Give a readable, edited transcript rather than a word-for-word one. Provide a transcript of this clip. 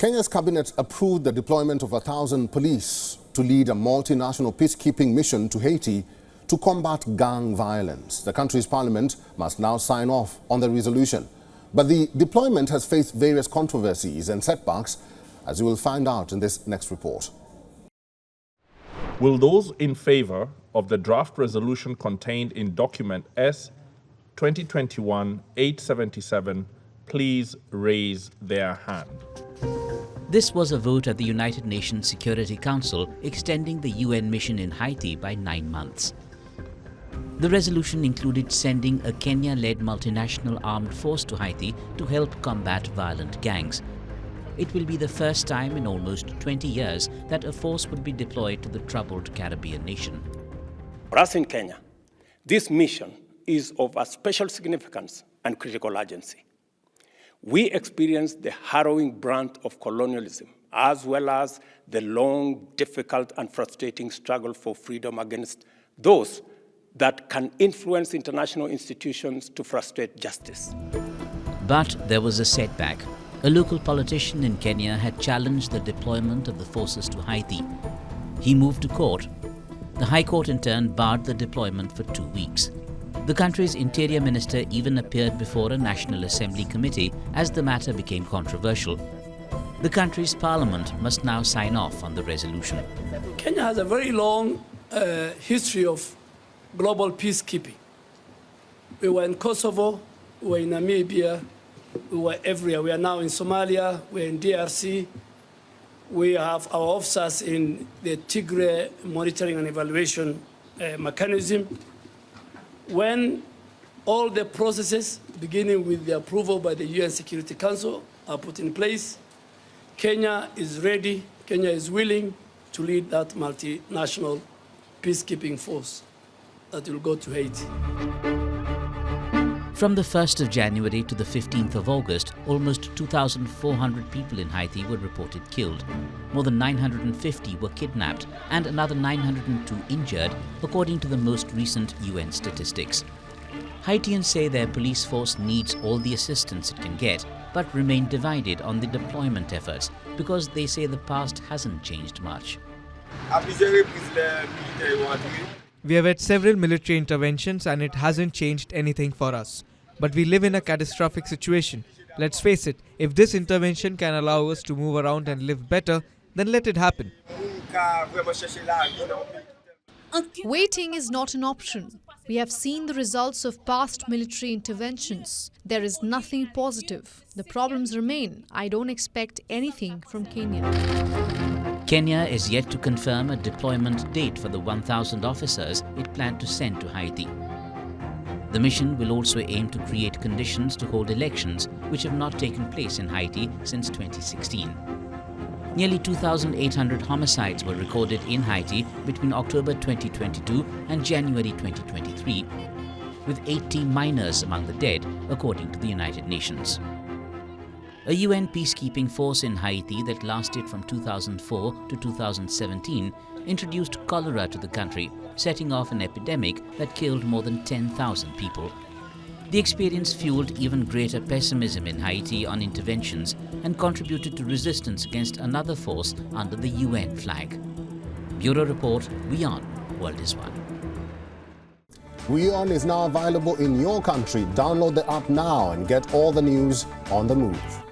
Kenya's cabinet approved the deployment of 1,000 police to lead a multinational peacekeeping mission to Haiti to combat gang violence. The country's parliament must now sign off on the resolution. But the deployment has faced various controversies and setbacks, as you will find out in this next report. Will those in favor of the draft resolution contained in document S 2021-877 please raise their hand? This was a vote at the United Nations Security Council extending the UN mission in Haiti by 9 months. The resolution included sending a Kenya-led multinational armed force to Haiti to help combat violent gangs. It will be the first time in almost 20 years that a force would be deployed to the troubled Caribbean nation. For us in Kenya, this mission is of a special significance and critical urgency. We experienced the harrowing brunt of colonialism, as well as the long, difficult, and frustrating struggle for freedom against those that can influence international institutions to frustrate justice. But there was a setback. A local politician in Kenya had challenged the deployment of the forces to Haiti. He moved to court. The High Court in turn barred the deployment for 2 weeks. The country's interior minister even appeared before a National Assembly committee as the matter became controversial. The country's parliament must now sign off on the resolution. Kenya has a very long history of global peacekeeping. We were in Kosovo, we were in Namibia, we were everywhere. We are now in Somalia, we're in DRC. We have our officers in the Tigray monitoring and evaluation mechanism. When all the processes, beginning with the approval by the UN Security Council, are put in place, Kenya is ready, Kenya is willing to lead that multinational peacekeeping force that will go to Haiti. From the 1st of January to the 15th of August, almost 2,400 people in Haiti were reported killed. More than 950 were kidnapped and another 902 injured, according to the most recent UN statistics. Haitians say their police force needs all the assistance it can get, but remain divided on the deployment efforts because they say the past hasn't changed much. We have had several military interventions and it hasn't changed anything for us. But we live in a catastrophic situation. Let's face it, if this intervention can allow us to move around and live better, then let it happen. Waiting is not an option. We have seen the results of past military interventions. There is nothing positive. The problems remain. I don't expect anything from Kenya. Kenya is yet to confirm a deployment date for the 1,000 officers it planned to send to Haiti. The mission will also aim to create conditions to hold elections which have not taken place in Haiti since 2016. Nearly 2,800 homicides were recorded in Haiti between October 2022 and January 2023, with 80 minors among the dead, according to the United Nations. A UN peacekeeping force in Haiti that lasted from 2004 to 2017 introduced cholera to the country, setting off an epidemic that killed more than 10,000 people. The experience fueled even greater pessimism in Haiti on interventions and contributed to resistance against another force under the UN flag. Bureau Report, WION World is One. WION is now available in your country. Download the app now and get all the news on the move.